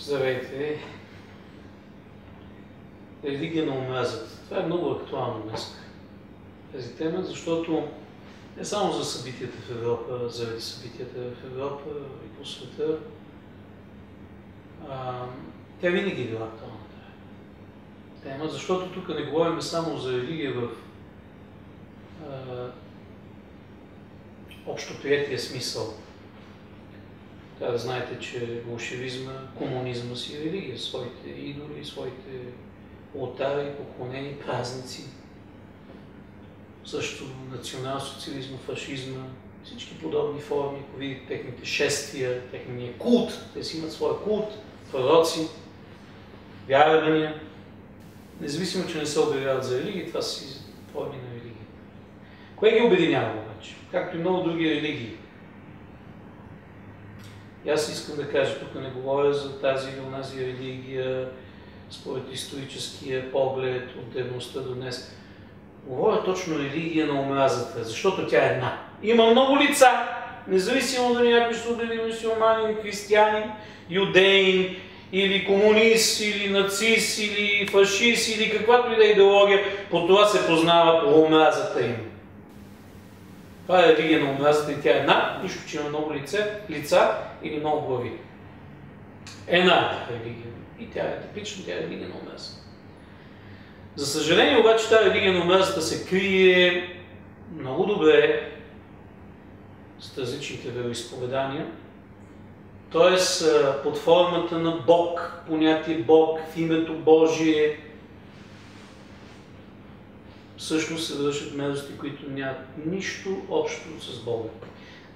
Здравейте! Религия на омразата. Това е много актуално днес, тази тема, защото не само за събитията в Европа, заради събитията в Европа и по света, тя винаги е била актуална тема, защото тук не говорим само за религия в общоприетия смисъл. Трябва да знаете, че болшевизма, комунизма си е религия, своите идоли, своите олтари, поклонени, празници. Също национал-социализма, фашизма, всички подобни форми, ако видите техните шествия, техния култ, те си имат своя култ, пророци, вярвания. Независимо, че не се обявяват за религия, това си форми на религия. Кое ги обединява обаче? Както и много други религии. И аз искам да кажа, тук не говоря за тази или онази религия, според историческия поглед от древността до днес. Говоря точно религия на омразата, защото тя е една. Има много лица, независимо дали някой ще обяви мюсюлманин, християнин, юдеин, или комунист, или нацист, или фашист, или каквато и да е идеология, по това се познава по омразата им. Това е религия на омразата и тя е една, нищо, че има много лица или много глави. Една религия. И тя е типична, тя е религия на омразата. За съжаление обаче тази религия на омразата се крие много добре с различните вероизповедания, т.е. под формата на Бог, понятие Бог в името Божие, всъщност се вършат мерзости, които нямат нищо общо с Бога.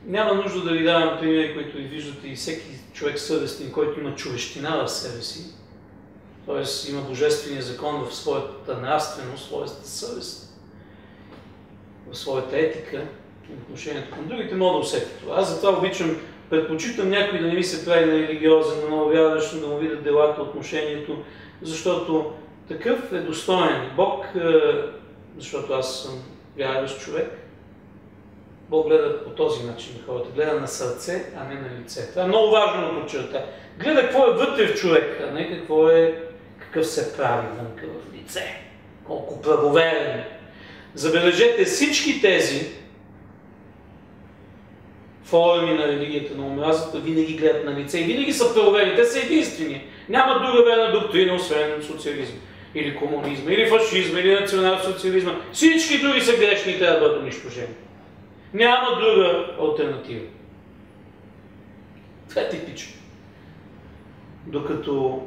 Няма нужда да ви давам примери, които ви виждате, и всеки човек съвестен, който има човещина в себе си, т.е. има божествения закон в своята нравственост, в своята съвест, в своята етика, в отношението към другите, мога да усети това. Аз затова предпочитам някой да не ми се прави на религиозен, на нововярващ, да му видят делата, отношението, защото такъв е достоен. Бог, защото аз съм вярващ човек, Бог гледа по този начин на хората. Гледа на сърце, а не на лице. Това е много важно да подчерта. Гледа какво е вътре в човек, а не какъв се прави вънка в лице. Колко правоверен. Забележете, всички тези форми на религията на омразата винаги гледат на лице и винаги са правоверни. Те са единствени. Няма друга верна доктрина, освен социализма, или комунизма, или фашизма, или национал-социализма. Всички други са грешни и трябва да бъдат унищожени. Няма друга алтернатива. Това е типично. Докато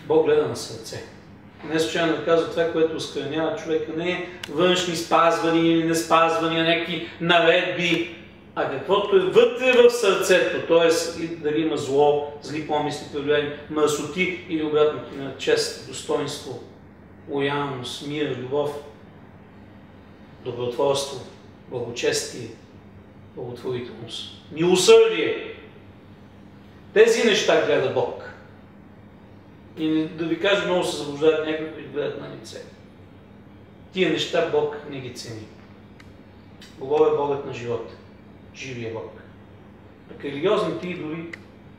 Бог гледа на сърце. Не случайно да казва, това, което осквернява човека, не е външни спазвания или не спазвания, някакви наредби, а каквото е вътре в сърцето, т.е. дали има зло, зли помисли, проявления, мърсоти или обратното на чест, достоинство, лоялност, мир, любов, добротворство, благочестие, благотворителност, милосърдие. Тези неща гледа Бог. И да ви кажа, много се заблуждават някои, които гледат на лице. Тия неща Бог не ги цени. Говоря Богът на живота. Живия Бог. Пък религиозните идоли,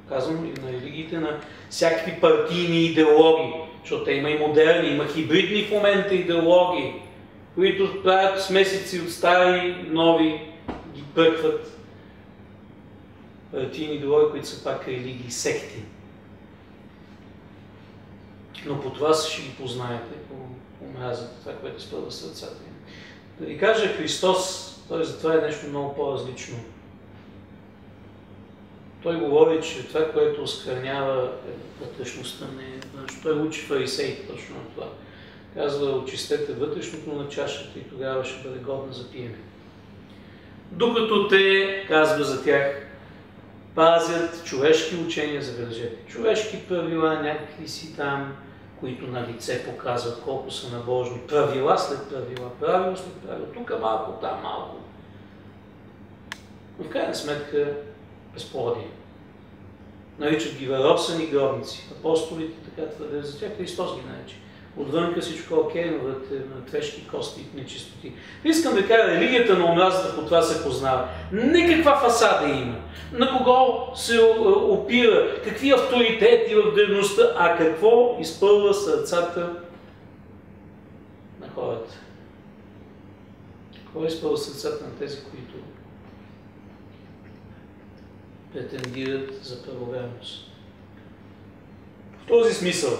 казвам и на религиите, на всякакви партийни идеологии, защото те има и модерни, има хибридни в момента идеологии, които правят смесици от стари, нови, ги бъркват. Партийни идеологии, които са пак религии, секти. Но по това ще ги познаете, по омразата, това, което изпълва сърцата им. Да ви кажа, Христос, той затова е нещо много по-различно. Той говори, че това, което осквернява вътрешността, не е външно. Той учи фарисеите точно на това. Казва, очистете вътрешното на чашата и тогава ще бъде годна за пиене. Докато те, казва за тях, пазят човешки учения, забележете. Човешки правила, някакви си там, които на лице показват колко са набожни. Правила след правила, правило след правило. Тук малко, там малко. Но в крайна сметка безплодие. Наричат ги въробсани гробници. Апостолите така твърдят за тях, Христос ги нарече. Отвънка всичко окей, но вътре на трешки, кости и нечистоти. Искам да кажа, религията на омразата по това се познава. Никаква фасада има. на кого се опира, какви авторитети в древността, а какво изпълва сърцата на хората. Какво изпълва сърцата на тези, които претендират за правоверност. В този смисъл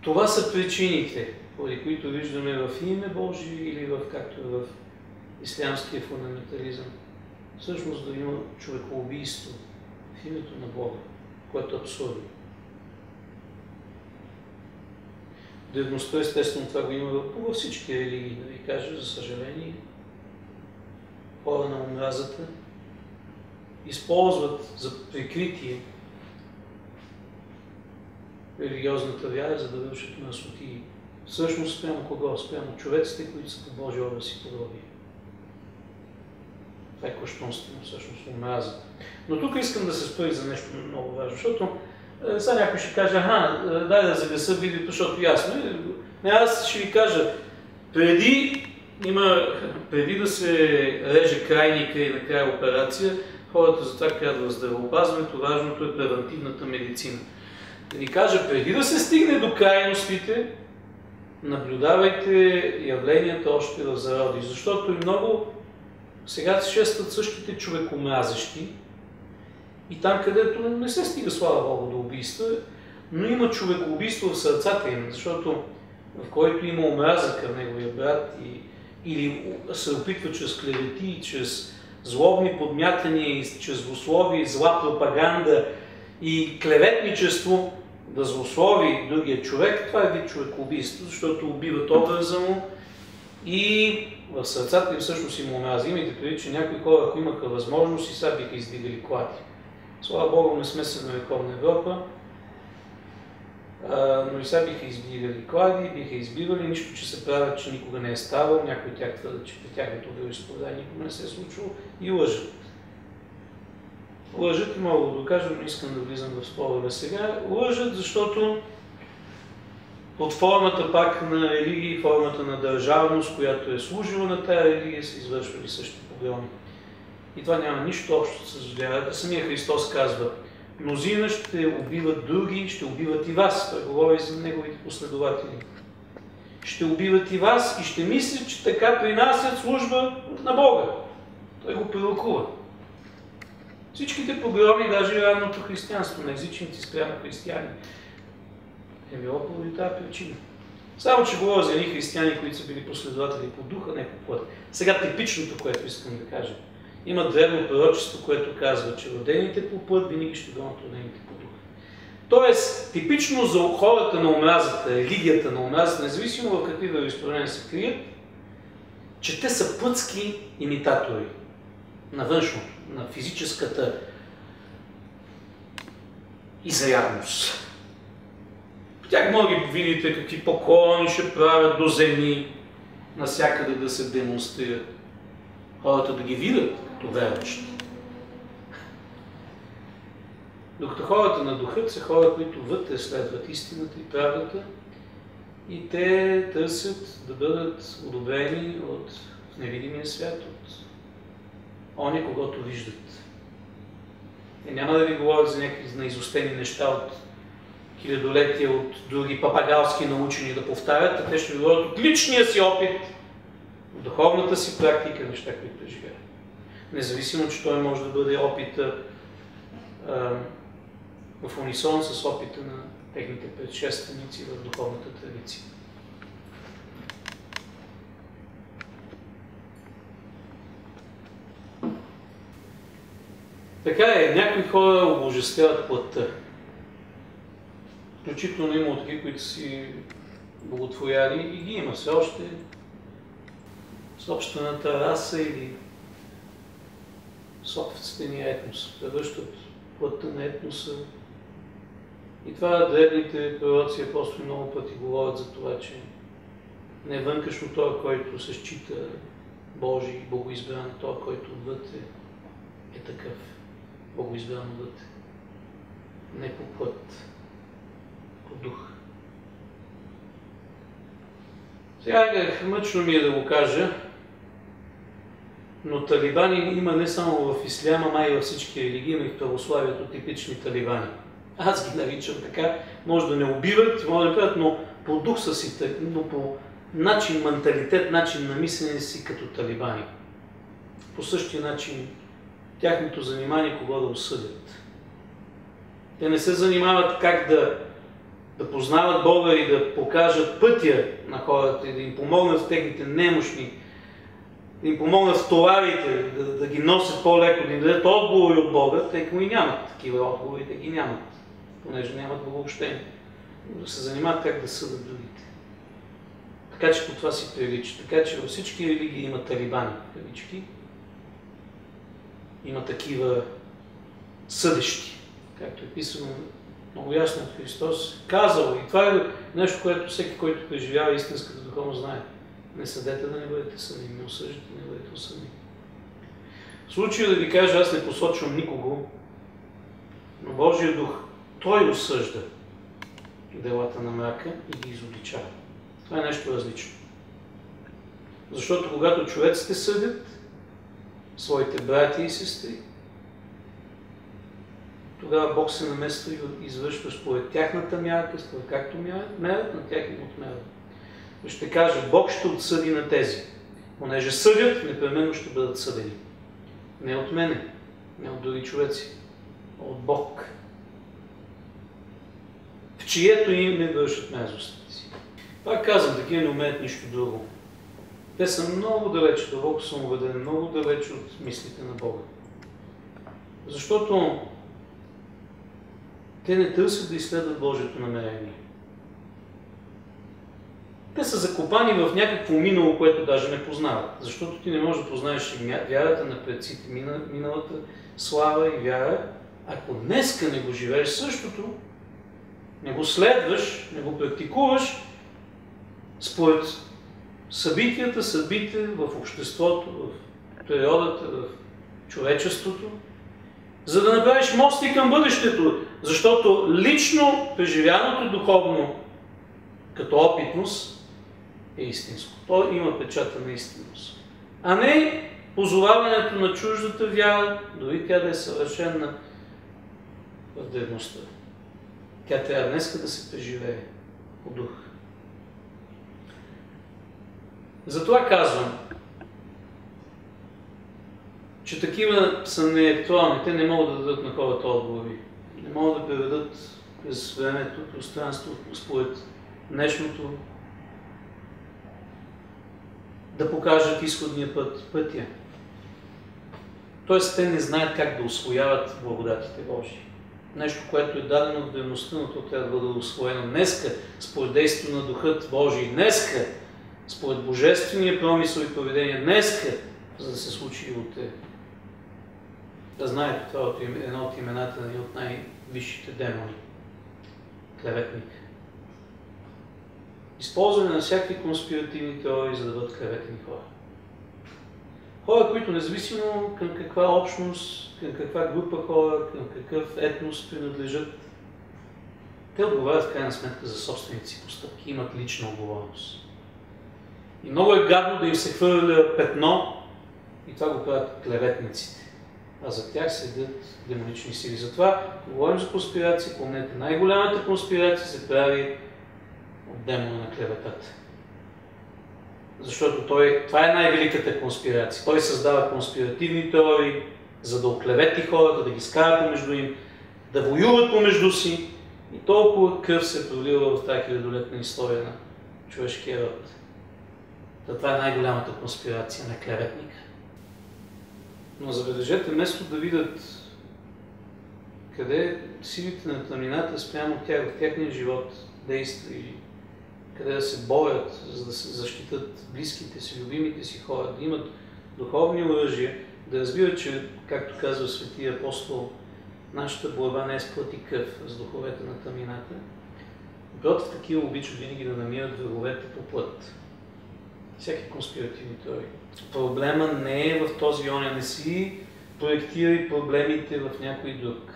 това са причините, поради които виждаме в име Божие или както е в ислямския фундаментализъм, всъщност да има човекоубийство в името на Бога, което е абсурдно. Древността, естествено, това го има във всички религии, да ви кажа, за съжаление. Хора на омразата използват за прикритие религиозната вяра, за да вършат мръсотии. Всъщност спрямо кого? Спрямо човеците, които са по Божия образ и подобие. Това е кощунствено, всъщност, омразата. Но тук искам да се спра за нещо много важно, защото сега някой ще каже, дай да загаса видеото, защото ясно е. Аз ще ви кажа, преди да се реже крайника и накрая операция, хората затова казват в здравеопазването, важното е превентивната медицина. Да ви кажа, преди да се стигне до крайностите, наблюдавайте явленията още в зароди, защото и много сега се шестват същите човекомразещи и там, където не се стига, слава Богу, до убийства, но има човекоубийство в сърцата им, защото в който има омраза към неговия брат или се опитва чрез клевети, чрез злобни подмятания, чрез злословие, зла пропаганда и клеветничество да злослови другия човек, това е вид човекоубийство, защото убиват образа му и в сърцата им всъщност има омраза. Имайте преди, че някои хора, ако имаха възможност, и сега биха издигали клади. Слава Богу, не сме средновековна Европа, но и сега биха издигали клади, биха избивали, нищо, че се правят, че никога не е ставало, някои от тях твърдят, че при тяхното вероизповедание никога не се е случило и лъжат. Лъжат и мога да докажа, но искам да влизам в спорове сега. Лъжат, защото под формата пак на религия и формата на държавност, която е служила на тая религия, са извършвали същите погроми. И това няма нищо общо с вярата. Самия Христос казва, мнозина ще убиват други, ще убиват и вас. Той говори за неговите последователи. Ще убиват и вас и ще мислят, че така принасят служба на Бога. Той го пророкува. Всичките погроми, даже и ранното християнство, на езичните спрямо християни, е било поради тази причина. Само, че говоря за едни християни, които са били последователи по духа, не по плът. Сега типичното, което искам да кажа. Има древно пророчество, което казва, че родените по плът винаги ще гонят родените по духа. Тоест, типично за хората на омразата, религията на омразата, независимо в какви вероизповедания се крият, че те са плътски имитатори на външното, на физическата изрядност. В тях може да видите какви поклони ще правят до земи, насякъде да се демонстрират. Хората да ги видят като верващи. Докато хората на духът са хора, които вътре следват истината и правдата и те търсят да бъдат одобрени от невидимия свят, от оня, когото виждат. Няма да ви говоря за някакви наизустени неща от хилядолетия, от други папагалски научени да повтарят, а те ще ви говорят от личния си опит, от духовната си практика, неща, които преживеят. Независимо, че той може да бъде опита в унисон с опита на техните предшественици в духовната традиция. Така е, някои хора обожествяват плътта. Включително има такива, които си боготворяли и ги има все още собствената раса или собствения етнос. Превръщат плътта на етноса. И това древните пророци апостоли много пъти говорят за това, че не вънкашно той, който се счита Божий, богоизбран, той, който вътре е такъв, богоизбран вътре. Не по плът, по дух. Сега мъчно ми е да го кажа, но талибани има не само в исляма, а и във всички религии, има и в православието типични талибани. Аз ги наричам така, може да не убиват, може да правят, но по дух са си, но по начин, менталитет, начин на мислене си като талибани. По същия начин тяхното занимание кого да осъдят. Те не се занимават как да познават Бога и да покажат пътя на хората и да им помогнат в техните немощни, да им помогнат в товарите, да ги носят по-леко, да им дадат отговори от Бога, тъй като и нямат такива отговори, да ги нямат, понеже нямат богообщение. Да се занимават как да съдат другите. Така че по това си прилича. Така че във всички религии има талибани, кавички. Има такива съдещи, както е писано много ясно от Христос. Казал, и това е нещо, което всеки, който преживява истинската духовност, знае. Не съдете да не бъдете съдни, не осъждате да не бъдете осъдни. В случая да ви кажа, аз не посочвам никого, но Божия дух, Той осъжда делата на мрака и ги изобличава. Това е нещо различно. Защото когато човеците съдят своите брати и сестри, тогава Бог се намества и извършва според тяхната мярка, според както мерят, на тях им отмерят. Ще кажа, Бог ще отсъди на тези. Понеже съдят, непременно ще бъдат съдени. Не от мене, не от други човеци, а от Бог. В чието име вършат мерзостите си. Пак казвам, такива не умеят нищо друго. Те са много далече, дълбоко съм убеден, много далече от мислите на Бога. Защото те не търсят да изследват Божието намерение. Те са закопани в някакво минало, което даже не познават. Защото ти не можеш да познаеш вярата на предците, миналата слава и вяра, ако днеска не го живееш същото, не го следваш, не го практикуваш, според събитията, съдбите в обществото, в природата, в човечеството, за да направиш мости към бъдещето, защото лично преживяното духовно като опитност е истинско. То има печата на истинност. А не позоваването на чуждата вяра, дори тя да е съвършена в древността. Тя трябва днеска да се преживее по дух. Затова казвам, че такива са неактуални. Те не могат да дадат на хората отговори. Не могат да преведат през времето, пространството, според днешното, да покажат изходния пътя. Тоест, те не знаят как да усвояват благодатите Божии. Нещо, което е дадено в древността, но то трябва да бъде усвоено днеска, според действието на Духът Божий днеска, според божествения промисъл и поведение днеска, за да се случи и утре. Да знаете, това е едно от имената на от най-висшите демони. Клеветник. Използване на всякакви конспиративни теории, за да бъдат клеветни хора. Хора, които независимо към каква общност, към каква група хора, към какъв етнос принадлежат, те отговарят в крайна сметка за собствените си постъпки, имат лична отговорност. И много е гадно да им се хвърля петно и това го правят клеветниците. А за тях седят демонични сили. Затова, говорим за конспирация, помнете, най-голямата конспирация се прави от демона на клеветата. Защото това е най-великата конспирация. Той създава конспиративни теории, за да оклевети хората, да ги скара помежду им, да воюват помежду си. И толкова кръв се пролива в тази хилядолетна история на човешкия род. Това е най-голямата конспирация на клеветника. Но забележете, вместо да видят къде силите на тъмнината спрямо тях, в техния живот действа и къде да се борят, за да се защитат близките си, любимите си хора, да имат духовни оръжия, да разбират, че, както казва светия апостол, нашата борба не е с плът и кръв, с духовете на тъмнината. Против такива обичат винаги да намират враговете по плът. Всяки конспиративни теории. Проблема не е в този оня, не си проектирай проблемите в някой друг.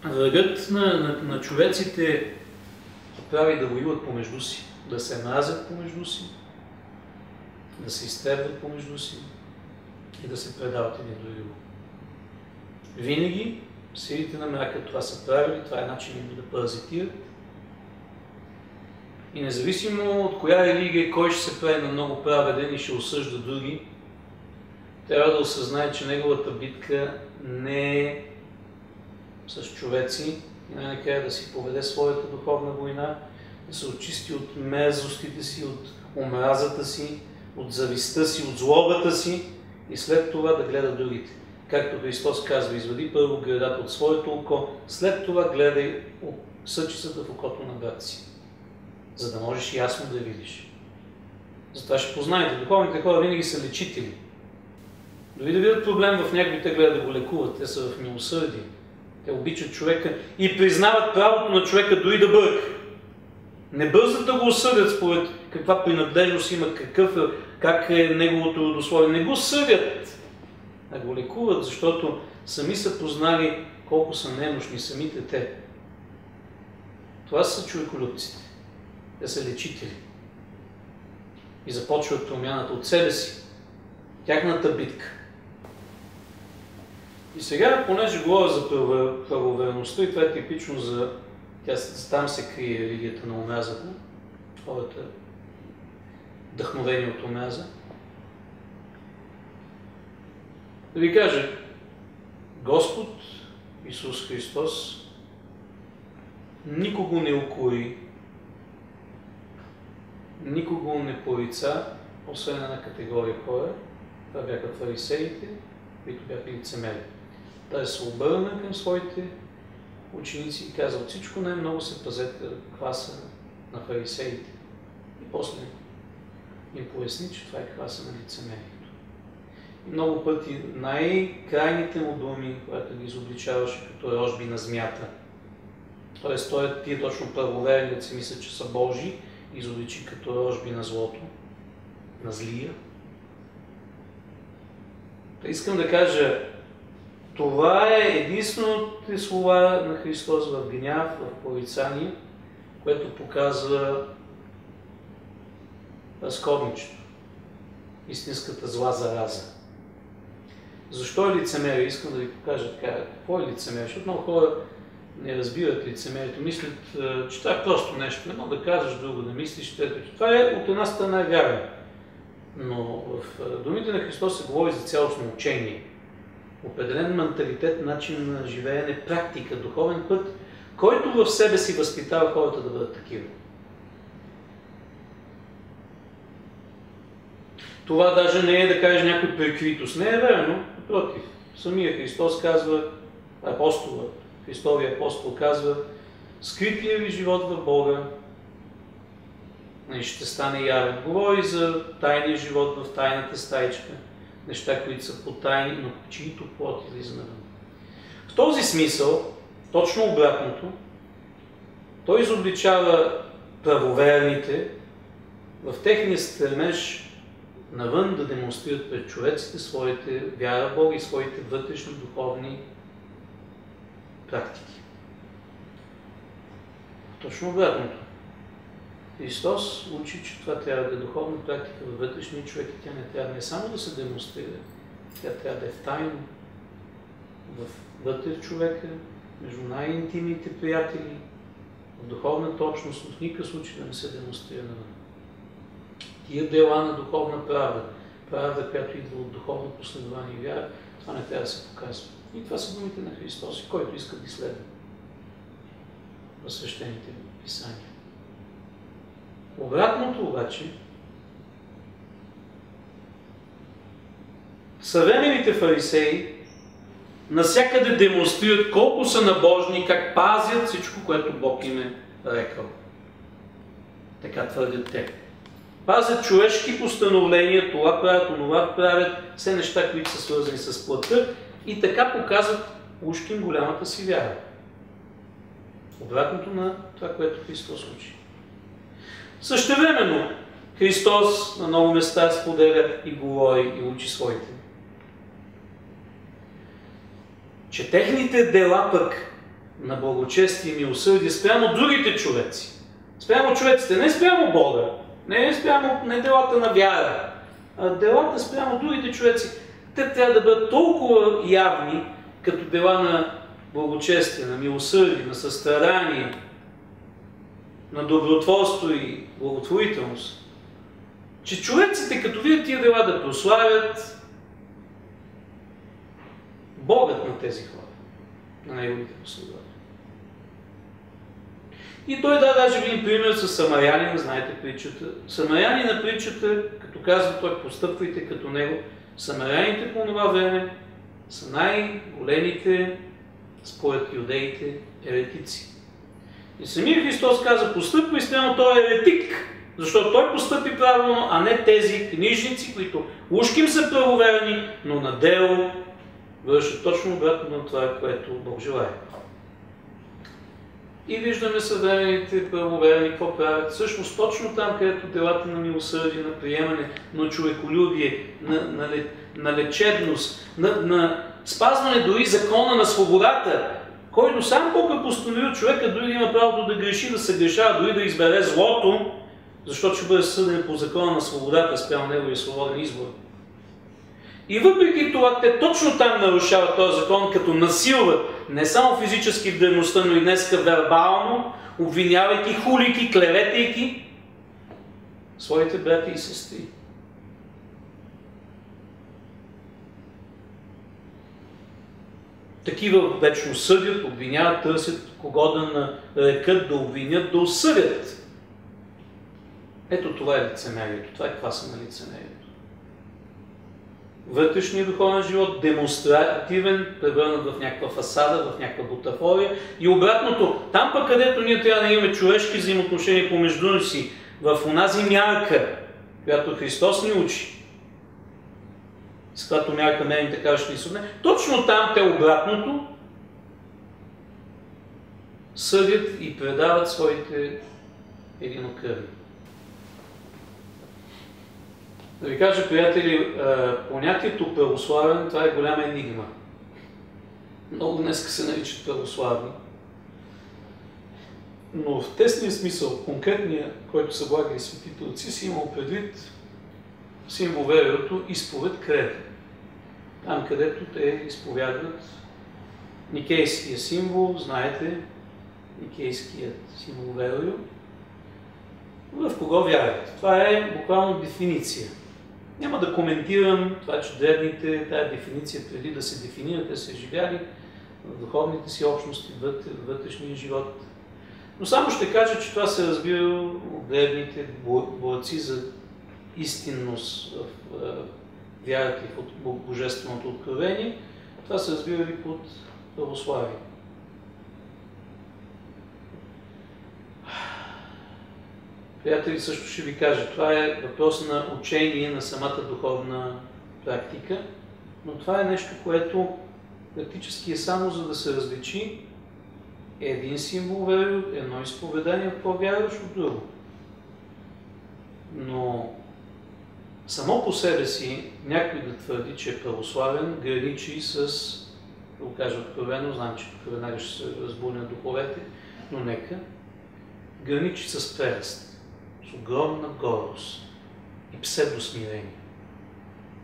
Врагът на човеците прави да воюват помежду си, да се мразят помежду си, да се изтребват помежду си и да се предават един до друго. Винаги силите на мрака това са правили, това е начин им да паразитират. И независимо от коя религия, кой ще се прави на много праведен и ще осъжда други, трябва да осъзнае, че неговата битка не е с човеци и най-накрая да си поведе своята духовна война, да се очисти от мерзостите си, от омразата си, от завистта си, от злобата си и след това да гледа другите. Както Христос казва, извади първо гредата от своето око, след това гледай съчицата в окото на брат си, за да можеш ясно да я видиш. Затова ще познаете, духовните хора винаги са лечители. Дори да видят проблем в някой, те гледат да го лекуват, те са в милосърдие. Те обичат човека и признават правото на човека дори да бърка. Не бързат да го осъдят според каква принадлежност има, как е неговото родословие. Не го съдят, а го лекуват, защото сами са познали колко са немощни самите те. Това са човеколюбците. Те са лечители. И започват промяната от себе си. Тяхната битка. И сега, понеже говоря за правоверността, и това е типично за... Там се крие религията на омразата, хората вдъхновени от омраза. Да ви кажа, Господ Исус Христос никого не укори, никого не порица, освен една категория хора. Това бяха фарисеите, които бяха лицемери. Той се обърна към своите ученици и каза: от всичко най-много се пазете класа на фарисеите. И после им поясни, че това е класа на лицемерието. И много пъти най-крайните му думи, когато ги изобличаваше като рожби на змията, т.е. тия точно правоверни, да си мислят, че са Божии, изобличи като рожби на злото, на злия. Та искам да кажа, това е единствените слова на Христос в гняв, в порицание, което показва разковничето, истинската зла зараза. Защо е лицемерие? Искам да ви покажа така. Какво е лицемерие? Защото много хора не разбират лицемерието, мислят, че това е просто нещо. Не мога да кажеш друго, да мислиш. Това е от една страна вярно. Но в думите на Христос се говори за цялостно учение. Определен менталитет, начин на живеене, практика, духовен път, който в себе си възпитава хората да бъдат такива. Това даже не е да кажеш някой прикритост. Не е верно, напротив. Самия Христос казва, Христовия апостол казва: скрития ви живот в Бога ще стане явен. Говори за тайния живот в тайната стаичка, неща, които са потайни, но чието плод излиза навън. В този смисъл, точно обратното, той изобличава правоверните в техния стремеж навън да демонстрират пред човеците своите вяра в Бога и своите вътрешни духовни практики. Точно обратното. Христос учи, че това трябва да е духовна практика във вътрешния човек и тя не трябва не само да се демонстрира, тя трябва да е в тайно, вътре в човека, между най-интимните приятели, в духовната общност, в никакъв случай да не се демонстрира навън. Тия дела на духовна правда, която идва от духовно последование и вяра, това не трябва да се показва. И това са думите на Христос, който иска да изследва в свещените писания. Обратното обаче, съвременните фарисеи навсякъде демонстрират колко са набожни, как пазят всичко, което Бог им е рекал. Така твърдят те. Пазят човешки постановления, това правят, онова правят, все неща, които са свързани с плътта и така показват ушким голямата си вяра. Обратното на това, което Христос учи. Същевременно Христос на много места споделя и говори и учи своите. Че техните дела пък на благочестие и милосърдие спрямо другите човеци Спрямо човеците, не спрямо Бога, не спрямо не делата на вяра, а делата спрямо другите човеци. Те трябва да бъдат толкова явни, като дела на благочестие, на милосърдие, на състрадание, на добротворство и благотворителност, че човеците, като видят тия дела, да прославят Богът на тези хора, на неговите последователи. И той даже един пример с самарянина, знаете притчата. Самарянин на притчата, като казва той, постъпвайте като него. Самаряните по това време са най-големите, според юдеите, еретици. И самия Христос каза, постъпвай спрямо той е еретик, защото той постъпи правилно, а не тези книжници, които ушким са правоверни, но на дело вършат точно обратно на това, което Бог желае. И виждаме съвременните правоверни какво правят. Всъщност точно там, където делата на милосърдие, на приемане, на човеколюбие, на лечебност, на спазване дори закона на свободата, който сам Бог е постановил човека дори да има правото да греши, да се грешава, дори да избере злото, защото ще бъде съден по закона на свободата спрямо неговия свободен избор. И въпреки това, те точно там нарушават този закон, като насилват не само физически в древността, но и днеска вербално, обвинявайки, хулики, клеветейки своите брати и сестри. Такива вечно съдят, обвиняват, търсят кого да нарекат, да обвинят, да осъдят. Ето това е лицемерието, това е класа на лицемерието. Вътрешният духовен живот, демонстративен, превърнат в някаква фасада, в някаква бутафория. И обратното, там пък където ние трябва да имаме човешки взаимоотношения помежду си, в онази мярка, която Христос ни учи, с която мярка мен така ще ни съдне, точно там те обратното съдят и предават своите единокръвни. Да ви кажа, приятели, понятието православен, това е голяма енигма. Много днеска се наричат православни. Но в тесния смисъл, конкретния, който са влагали светите отци, си имал предвид симвоверието изповед кредо. Там, където те изповядват никейския символ, знаете, никейският симвоверио, в кого вярват. Това е буквално дефиниция. Няма да коментирам това, че древните, тая дефиниция преди да се дефинират, те са живяли в духовните си общности, вътрешния живот. Но само ще кажа, че това се разбира от древните борци за истинност в вярата и в божественото откровение. Това се разбира и под православие. Приятели, също ще ви кажа, това е въпрос на учение на самата духовна практика, но това е нещо, което практически е само за да се различи един символ верою, едно изповедание, в по-вярваш от друго. Но само по себе си някой да твърди, че е православен, граничи с, да го кажа откровено, знам, че тук веднага ще се разбунят духовете, но нека, граничи с прелест. С огромна гордост и псевдосмирение.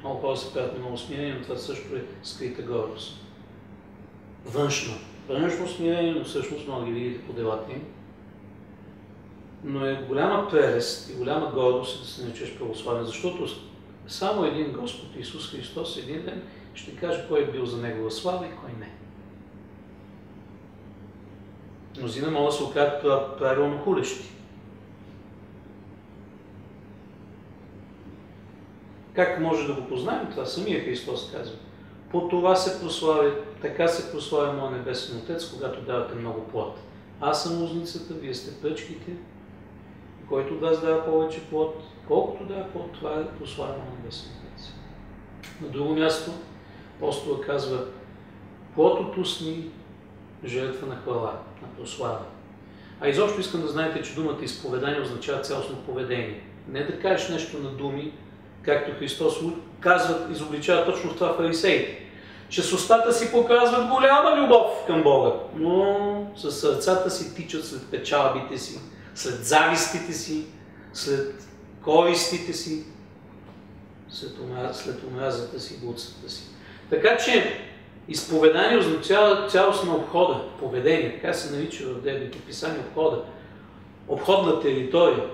Много хора се правят много смирение, но това също е скрита гордост. Външно смирение, но всъщност може да ги видите по делата им. Но е голяма прелест и голяма гордост да се наречеш православен, защото само един Господ Исус Христос един ден ще каже кой е бил за Негова слава и кой не. Мнозина могат да се окажат правилно хулещи. Как може да го познаем това? Самия Христос казва. По това се прославя, така се прославя Моя Небесен Отец, когато давате много плод. Аз съм лозницата, вие сте пръчките, който от вас дава повече плод, колкото дава плод, това е прославя Моя Небесен Отец. На друго място, апостола казва, плод устни, жертва на хвала, на прослава. А изобщо искам да знаете, че думата изповедание означава цялостно поведение. Не да кажеш нещо на думи, както Христос казва, изобличава точно в това фарисеите, че с устата си показват голяма любов към Бога, но със сърцата си тичат след печалбите си, след завистите си, след користите си, след омразата си, блудствата си. Така че изповедание означава цялостна обхода, поведение, така се нарича в древните писания обхода, обходна територия,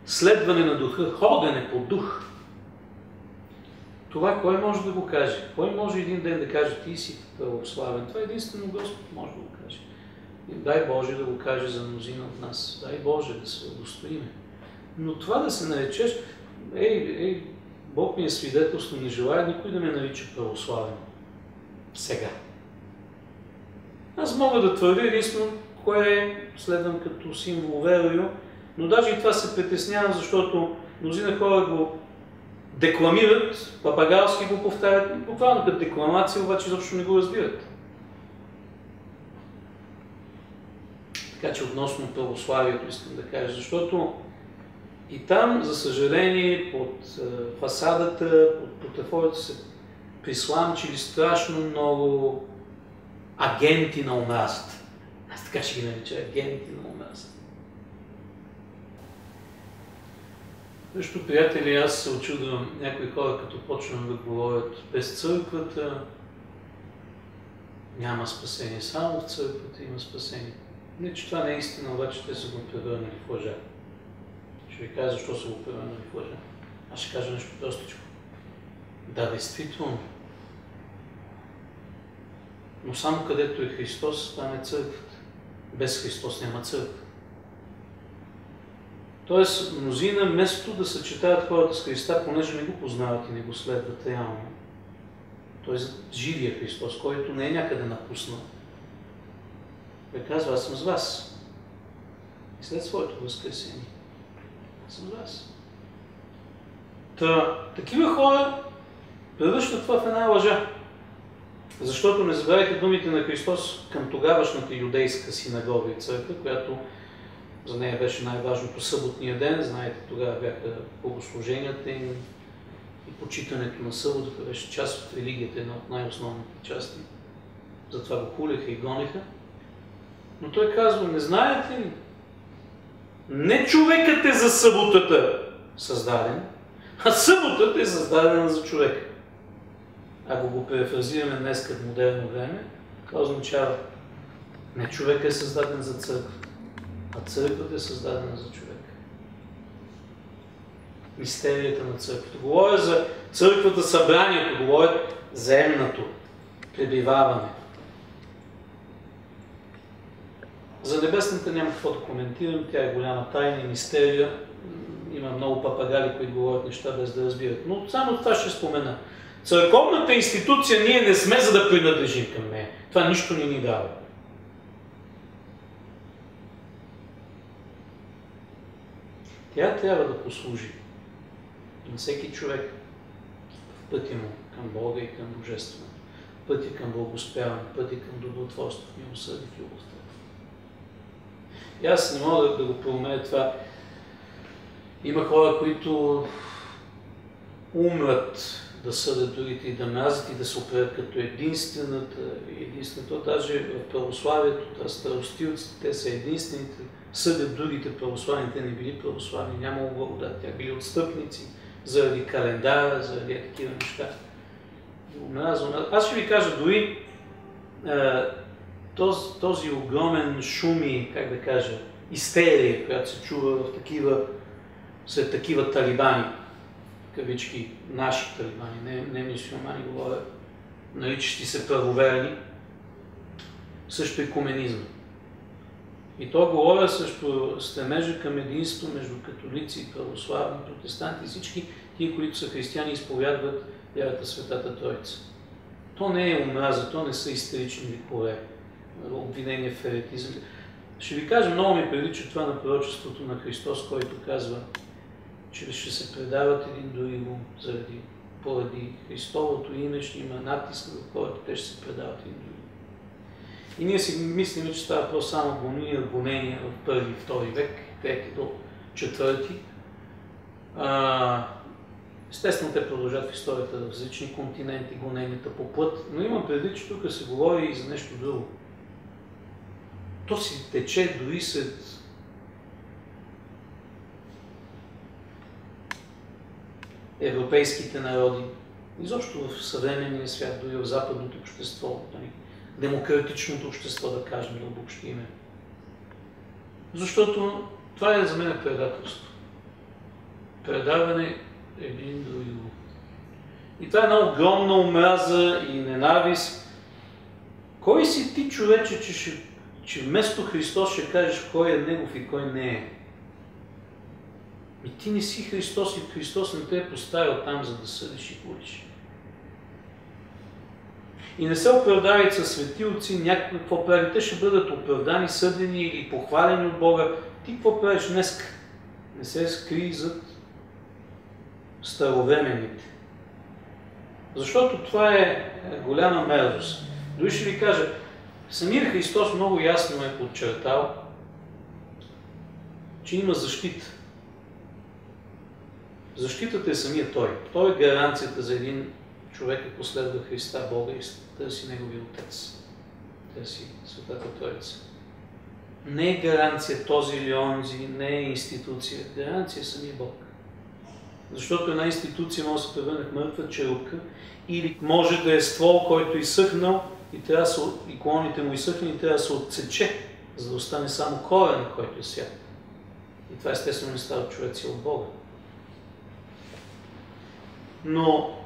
следване на духа, ходене по дух. Това кой може да го каже? Кой може един ден да каже, ти си православен? Това единствено Господ може да го каже. И дай Боже да го каже за мнозина от нас. Дай Боже да се удостоиме. Но това да се наречеш, Бог ми е свидетелство, не желая никой да ме нарича православен. Сега. Аз мога да твърдя единствено кое следвам като символ верою, но даже и това се притеснявам, защото мнозина хора го декламират, папагалски го повтарят, буквално като декламация, обаче изобщо не го разбират. Така че относно православието искам да кажа, защото и там, за съжаление, под фасадата, под бутафорията се присламчили страшно много агенти на омразата. Аз така ще ги нарича агенти на омразата. Също, приятели, аз се очудвам някои хора, като почвам да говорят без църквата, няма спасение. Само в църквата има спасение. Не, че това не е истина, обаче те са го превърнали в лъжа. Ще ви кажа защо са го превърнали в лъжа. Аз ще кажа нещо простичко. Да, действително. Но само където е Христос, там е църквата. Без Христос няма църква. Тоест, мнозина, вместо да съчетават хората с Христа, понеже не го познават и не го следват реално, т.е. живия Христос, който не е някъде напуснал, той казва, аз съм с вас. И след своето възкресение, аз съм с вас. Такива хора превръщат това в една лъжа. Защото не забравяйте думите на Христос към тогавашната юдейска синагога и църква, която за нея беше най-важното съботния ден. Знаете, тогава бяха богослуженията им и почитането на съботата беше част от религията, една от най-основните части. Затова го хулеха и гонеха. Но той казва, не знаете ли? Не човекът е за съботата създаден, а съботата е създадена за човека. Ако го префразираме днес като модерно време, това означава, не човекът е създаден за църквата, а църквата е създадена за човека. Мистерията на църквата. Говоря за църквата, събранието, говоря земното пребиваване. За небесната няма какво да коментирам, тя е голяма тайна и мистерия. Има много папагали, които говорят неща без да разбират. Но само това ще спомена. Църковната институция ние не сме за да принадлежим към нея. Това нищо не ни дава. Тя трябва да послужи на всеки човек в пътя му към Бога и към Божественото. Пътя към благоспяване, пътя към добротворство, милосърдие в любовта. И аз не мога да го проумея това. Има хора, които умрат да съдят другите и да мразят и да се оперят като единствената. Даже в православието, т.е. старостилците, те са единствените, съдят другите православни, те не били православни, нямало благодат, тя били отстъпници заради календара, заради такива неща. Аз ще ви кажа, дори този огромен шум и, как да кажа, истерия, която се чува след такива талибани, кавички, наши талибани, не мюсюлмани, говоря, наричащи се правоверни, също е куменизъм. И то говоря също стремежа към единство между католици, православни, протестанти и всички тия, които са християни, изповядват вярата Светата Троица. То не е омраза, то не са истерични викове, обвинения в еретизъм. Ще ви кажа, много ми прилича това на пророчеството на Христос, който казва, че ще се предават един друго поради Христовото име, ще има натиск в хората, те ще се предават един друго. И ние си мислим, че става просто само гонения в първи и втори век, трети до четвърти. Естествено, те продължат в историята в различни континенти, гоненията по път, но имам предвид, че тук се говори и за нещо друго. То си тече дори след европейските народи, изобщо в съвременния свят, дори в западното общество, демократичното общество, да кажем, да обобщиме. Защото това е за мен предателство. Предаване един до друго. И това е една огромна омраза и ненавист. Кой си ти, човече, че вместо Христос ще кажеш кой е Негов и кой не е? И ти не си Христос и Христос не те е поставил там, за да съдиш и будиш. И не се оправдавай със светилци, някакво какво прави. Те ще бъдат оправдани, съдени или похвалени от Бога. Ти какво правиш днес? Не се скри зад старовременните. Защото това е голяма мерзост. Дори ще ви кажа, самият Христос много ясно е подчертал, че има защита. Защитата е самия Той. Той е гаранцията за един човек, ако следва Христа, Бога и търси Неговия Отец. Търси Светата Троица. Не е гаранция този или онзи, не е институция. Гаранция е самия Бог. Защото една институция може да се превърне в мъртва черупка или може да е ствол, който е изсъхнал и клоните му изсъхнали и трябва да се отсече, за да остане само корен, който е свят. И това естествено не става човеци от Бога. Но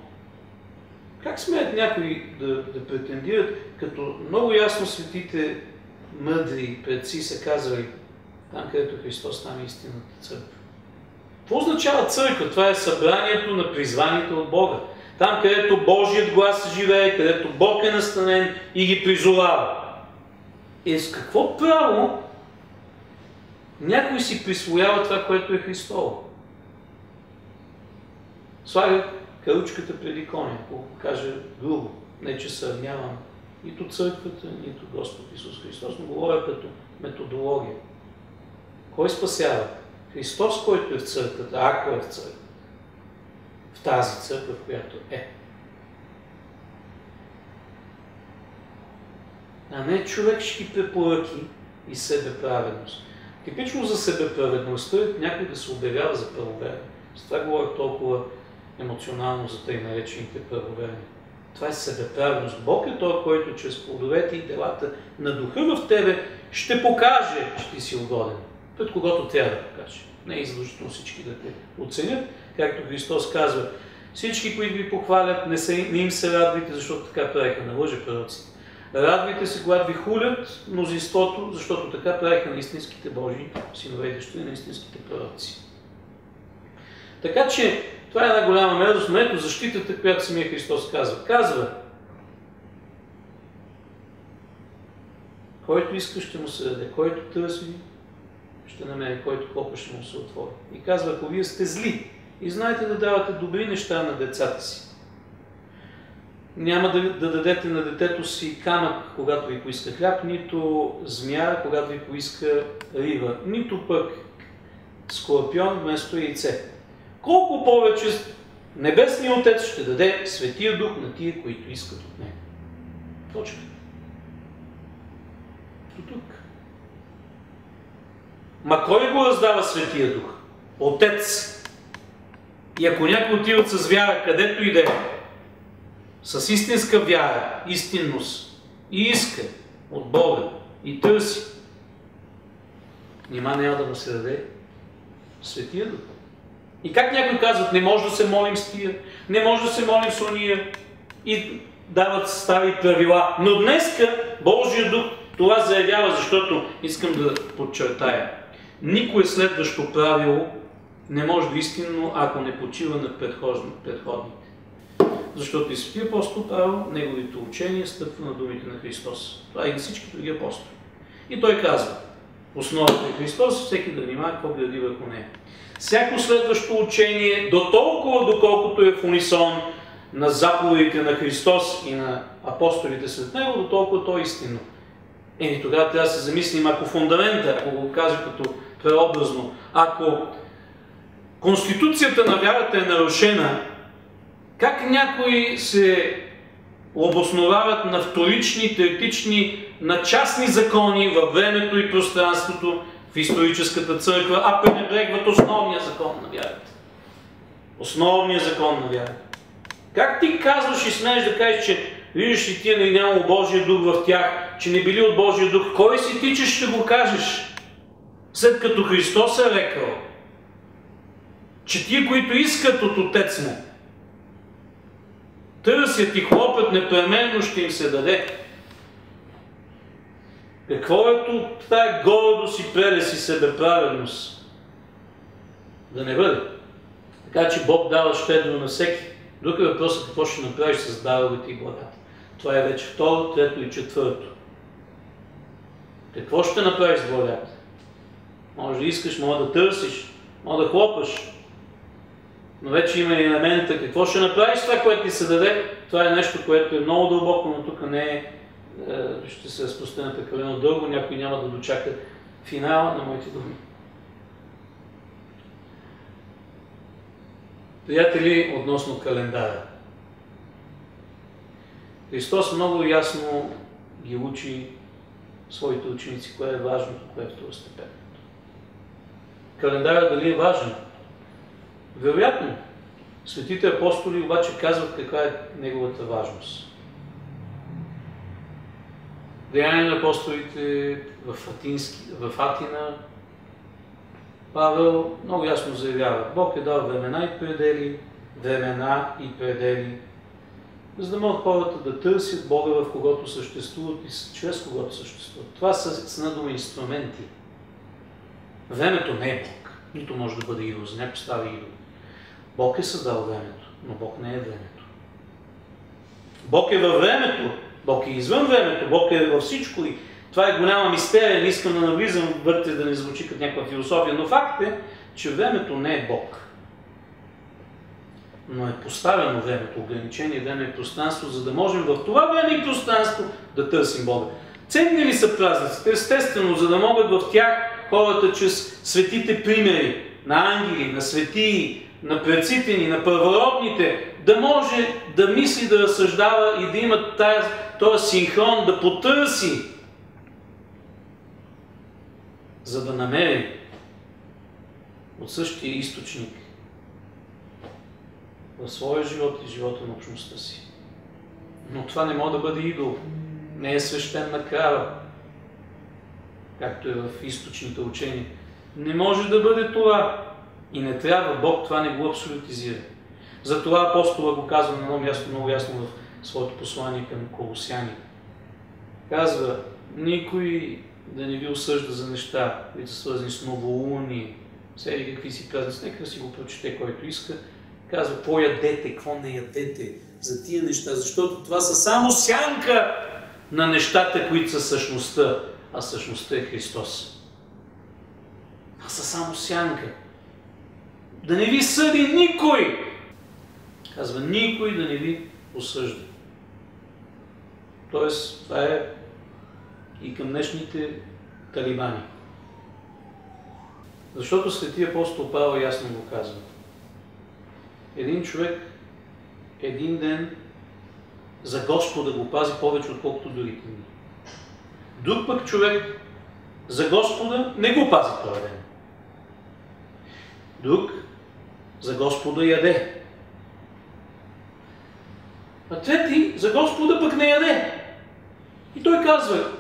как смеят някои да претендират, като много ясно светите мъдри предци са казали, там където Христос там е истинната църква. Какво означава църква? Това е събранието на призваните от Бога. Там, където Божият глас живее, където Бог е настанен и ги призовава. С какво право някой си присвоява това, което е Христово? Слага каручката преди коня, ако каже грубо. Не, че сравнявам нито църквата, нито Господ Исус Христос, но говоря като методология. Кой спасява? Христос, който е в църквата, ако е в църквата. В тази църква, в която е. А не човешки препоръки и себеправедност. Типично за себеправедността е някой да се обявява за правоверен. С това говоря толкова емоционално за тъй наречените правоверни. Това е себеправедност. Бог е той, който чрез плодовете и делата на духа в тебе ще покаже, че ти си угоден. Пред когото трябва да покаже. Не е задължително всички да те оценят. Както Христос казва, всички, които ви похвалят, не им се радвайте, защото така правиха на лъжепророците. Радвайте се, когато ви хулят мнозинството, защото така правиха на истинските Божии синове и дъщери, на истинските пророци. Така че това е една голяма мерзост, но ето защитата, която самия Христос казва. Казва, който иска, ще му се даде, който търси, ще намери, който хлопа, ще му се отвори. И казва, ако вие сте зли и знаете да давате добри неща на децата си, няма да дадете на детето си камък, когато ви поиска хляб, нито змия, когато ви поиска риба, нито пък скорпион вместо яйце. Колко повече Небесният Отец ще даде Светия Дух на тия, които искат от Него. Точка. До тук. Ма кой го раздава Светия Дух? Отец. И ако някой отива с вяра, където иде, с истинска вяра, истинност, и иска от Бога, и търси, нима няма да му се даде Светия Дух. И как някои казват, не може да се молим с тия, не може да се молим с ония, и дават стари правила. Но днеска Божия Дух това заявява, защото искам да подчертая. Никое следващо правило не може да е истинно, ако не почива на предходните. Защото и Светия апостол Павел, неговите учения стъпва на думите на Христос. Това и на всички други апостоли. И той казва, основата е Христос, всеки да внимава какво гради върху нея. Всяко следващо учение, до толкова доколкото е в унисон на заповедите на Христос и на апостолите след него, до толкова то е истинно. И тогава трябва да се замислим, ако фундамента, ако го кажа като преобразно, ако конституцията на вярата е нарушена, как някои се обосновават на вторични, теоретични, на частни закони във времето и пространството в историческата църква, а пренебрегват основния закон на вярата. Основният закон на вяра. Как ти казваш и смееш да кажеш, че виждаш ли тия не нямало Божия дух в тях, че не били от Божия дух? Кой си ти, че ще го кажеш? След като Христос е рекал, че тия, които искат от Отец му, търсят и хлопят, непременно ще им се даде. Какво е тук тая гордост и прелест и себеправедност? Да не бъде. Така че Бог дава щедро на всеки. Друг е въпросът какво ще направиш с даровете и благата. Това е вече второ, трето и четвърто. Какво ще направиш с благата? Може да искаш, може да търсиш, може да хлопаш. Но вече има и елемента какво ще направиш с това, което ти се даде. Това е нещо, което е много дълбоко, но тук не е, ще се разпростане прекалено дълго, някой няма да дочака финала на моите думи. Приятели, относно календара. Христос много ясно ги учи своите ученици, кое е важното, кое е второстепенното. Календарът дали е важен? Вероятно. Светите апостоли обаче казват каква е неговата важност. Деяния на апостолите в Атина, Павел много ясно заявява, Бог е дал времена и предели, за да могат хората да търсят Бога, в когото съществуват и чрез когото съществуват. Това са с надума инструменти. Времето не е Бог, нито може да бъде идол, за някой става идол. Бог е създал времето, но Бог не е времето. Бог е във времето, Бог е извън времето, Бог е във всичко и това е голяма мистерия, не искам да навлизам вътре, да не звучи като някаква философия, но факт е, че времето не е Бог. Но е поставено времето, ограничение време и пространство, за да можем в това време и пространство да търсим Бога. Ценни ли са празниците? Естествено, за да могат в тях хората чрез светите примери на ангели, на светии, на предците ни, на първородните, да може да мисли, да разсъждава и да има този синхрон, да потърси, за да намери от същия източник в своя живот и живота на общността си. Но това не може да бъде идол, не е свещена крава, както е в източните учения. Не може да бъде това. И не трябва, Бог това не го абсолютизира. Затова апостола го казва на едно място много ясно в своето послание към Колосяни. Казва, никой да не ви осъжда за неща, които са свързани с новолуние, всеки какви си празници, нека си го прочете, който иска. Казва, какво ядете, какво не ядете за тия неща, защото това са само сянка на нещата, които са същността, а същността е Христос. Това са само сянка. Да не ви съди никой! Казва, никой да не ви осъжда. Тоест, това е и към днешните талибани. Защото светия апостол Павел ясно го казва. Един човек, един ден за Господа го пази повече, отколкото другите дни. Друг пък човек за Господа не го пази този ден. Друг за Господа яде. А трети за Господа пък не яде. И той казва,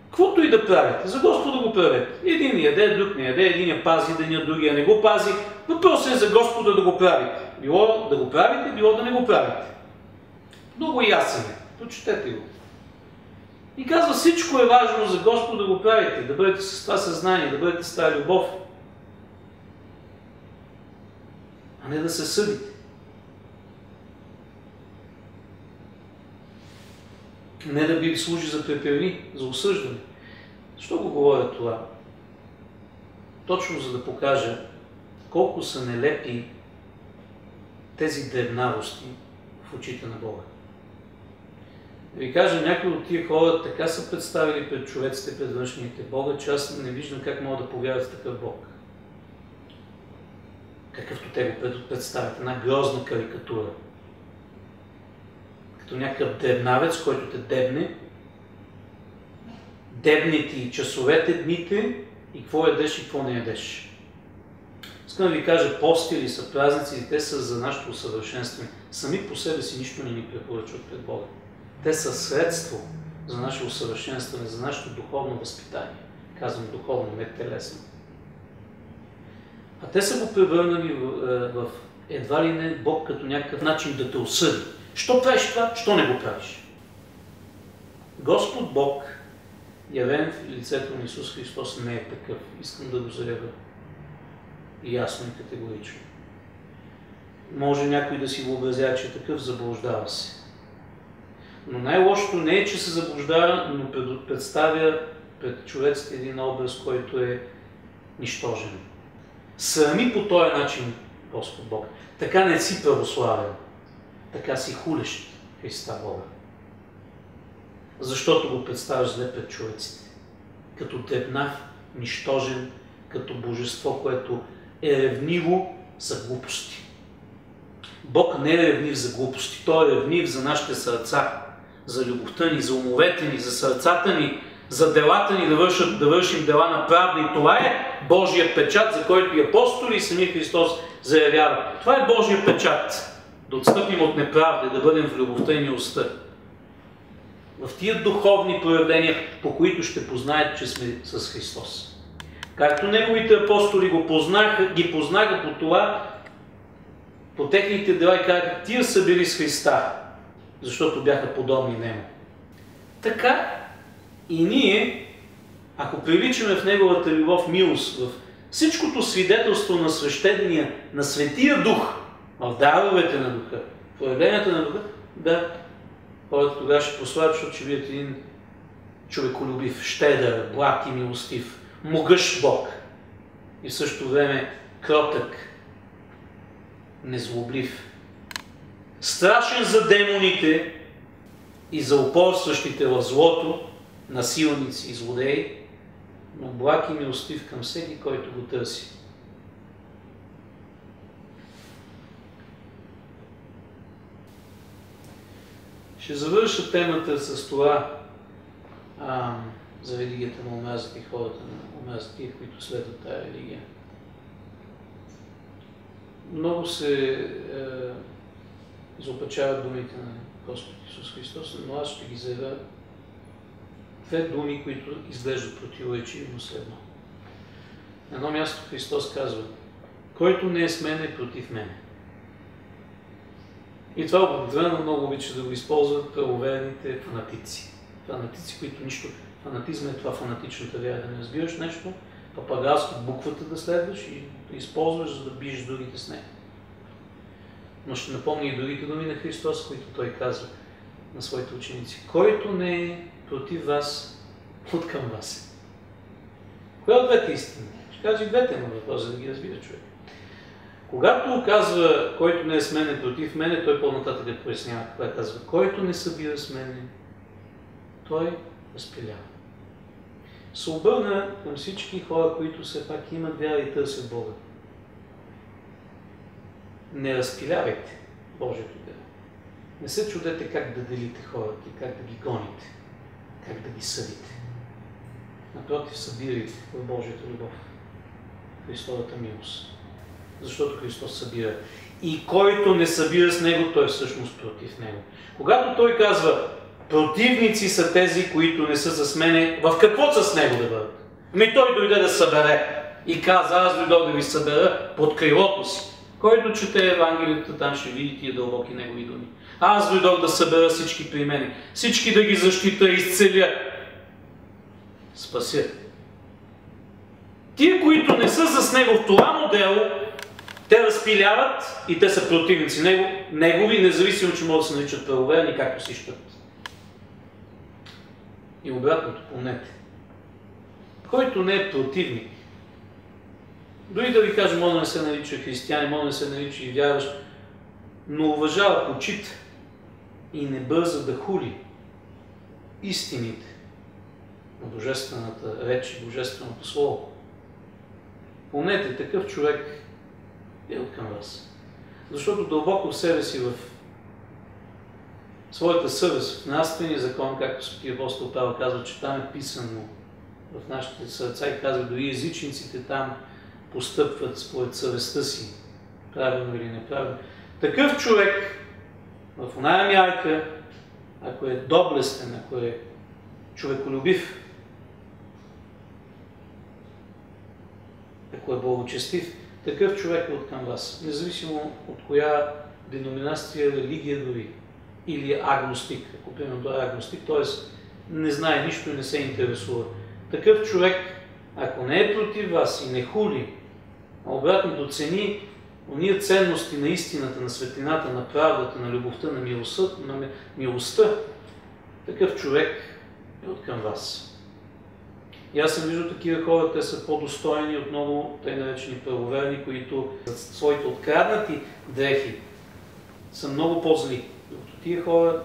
каквото и да правите, за Господа го правете. Един яде, друг не яде, един я пази деня, другия не го пази. Въпросът е за Господа да го правите. Било да го правите, било да не го правите. Много ясен е. Прочетете го. И казва, всичко е важно за Господа да го правите, да бъдете с това съзнание, да бъдете с тази любов. А не да се съдите. Не да ви служи за препирни, за осъждане. Защо го говоря това? Точно за да покажа колко са нелепи тези дребнавости в очите на Бога. Да ви кажа, някои от тия хора така са представили пред човеците, пред външните Бога, че аз не виждам как могат да повярват в такъв Бог. Какъвто те го представят, една грозна карикатура. Като някакъв дребнавец, който те дебне, дебне ти часовете, дните и какво ядеш и какво не ядеш. Искам да ви кажа, пости или са празници, те са за нашето усъвършенстване. Сами по себе си нищо не ни препоръчват пред Бога. Те са средство за наше усъвършенстване, за нашето духовно възпитание. Казвам духовно, не телесно. А те са го превърнали в едва ли не Бог като някакъв начин да те осъди. Що правиш това? Що не го правиш? Господ Бог, явен в лицето на Исус Христос, не е такъв. Искам да го заявя ясно и категорично. Може някой да си въобразява, че е такъв, заблуждава се. Но най-лошото не е, че се заблуждава, но представя пред човеците един образ, който е нищожен. Срами по този начин Господ Бог. Така не си православен, така си хулещ Христа Бога. Защото го представяш зле пред човеците. Като дребнав, нищожен, като божество, което е ревниво за глупости. Бог не е ревнив за глупости, Той е ревнив за нашите сърца, за любовта ни, за умовете ни, за сърцата ни, за делата ни да вършим дела на правда. И това е Божия печат, за който и апостоли и самия Христос заявява. Това е Божия печат. Да отстъпим от неправда и да бъдем в любовта и милостта. В тия духовни проявления, по които ще познаят, че сме с Христос. Както неговите апостоли ги познаха по това, по техните дела и казаха, тия са били с Христа, защото бяха подобни Нему. Така и ние, ако приличаме в Неговата любов, милост, в всичкото свидетелство на свещения, на Светия Дух, в даровете на Духа, в проявленията на Духа, да, хората тогава ще прославят, защото ще видят един човеколюбив, щедър, благ и милостив, могъщ Бог и в същото време кротък, незлоблив, страшен за демоните и за упорстващите в злото, насилници и злодеи, но благ и милостив към всеки, който го търси. Ще завърша темата с това за религията на омразата и хората на омразата, които следват тази религия. Много се изопачават думите на Господ Исус Христос, но аз ще ги заявя две думи, които изглеждат противоречиви, но следно. На едно място Христос казва, който не е с мен е против мене. И това обикновено много обича да го използват правоверните фанатици. Фанатици, които нищо... Фанатизма е това фанатичната вяра, да не разбираш нещо, папагалски буквата да следваш и да използваш, за да биеш другите с нея. Но ще напомня и другите думи на Христос, които Той казва на своите ученици. Който не е против вас, от към вас. Коя от двете истини? Ще кажа и двете, но въпрос, за да ги разбира човек. Когато казва, който не е с мене против мене, той по-нататък да пояснява какво казва. Който не събира с мене, той разпилява. Се обърна към всички хора, които все пак имат вяра и търсят Бога. Не разпилявайте Божието дело. Не се чудете как да делите хората и как да ги гоните, как да ги съдите. Напротив, събирайте в Божията любов, Христовата милост. Защото Христос събира. И който не събира с Него, той е всъщност против Него. Когато Той казва, противници са тези, които не са с мене, в какво са с Него да бъдат? Той дойде да събере и каза, аз дойдох да ви събера под крилото си. Който чете Евангелията, там ще види тия дълбоки Негови думи. Аз дойдох да събера всички при мене, всички да ги защита и изцеля. Спася. Тия, които не са с Него в това модело, те разпиляват и те са противници Негови, независимо, че могат да се наричат правоверни, както си щат. И обратното, помнете. Който не е противник, дори да ви кажа, може да не се нарича християни, може да не се нарича и вярващ, но уважава, почита и не бърза да хули истините на Божествената реч и Божественото Слово. Помнете, такъв човек е от към вас. Защото дълбоко в себе си, в своята съвест, в нравствения закон, както Светия апостол Павел казва, че там е писано в нашите сърца и казва, дори езичниците там постъпват според съвестта си, правилно или неправилно. Такъв човек в оная мярка, ако е доблестен, ако е човеколюбив, ако е благочестив, такъв човек е от към вас, независимо от коя деноминация, религия дори, или агностик, ако примерно той е агностик, т.е. не знае нищо и не се интересува. Такъв човек, ако не е против вас и не хули, а обратно доцени ония ценности на истината, на светлината, на правдата, на любовта, на милостта, такъв човек е от към вас. И аз съм виждал такива хора, те са по-достойни от много тъй наречени правоверни, които за своите откраднати дрехи са много по-зли. Докато тия хора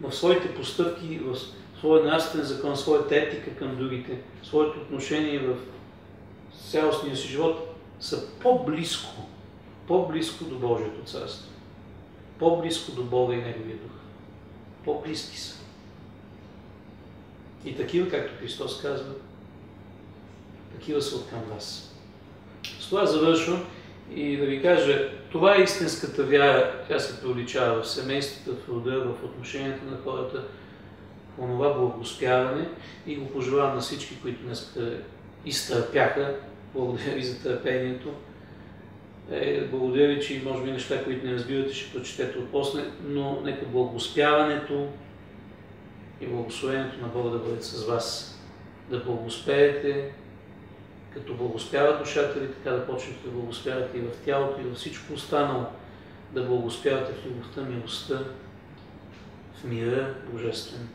в своите постъпки, в своя нравствен закон, своята етика към другите, своето отношение в цялостния си живот са по-близко до Божието царство, по-близко до Бога и Неговия дух. По-близки са. И такива, както Христос казва, такива са от към вас. С това завършвам и да ви кажа, това е истинската вяра, тя се проличава в семействата, в рода, в отношенията на хората, в онова благоуспяване и го пожелавам на всички, които днес изтърпяха. Благодаря ви за търпението. Благодаря ви, че може би неща, които не разбирате, ще прочетете отпосне, но нека благоуспяването и благословението на Бога да бъде с вас. Да благоуспеете, като благоуспява душата ви, така да почнете да благоуспявате и в тялото, и във всичко останало. Да благоуспявате в любовта, милостта, в мира божествен.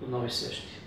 До нови срещи!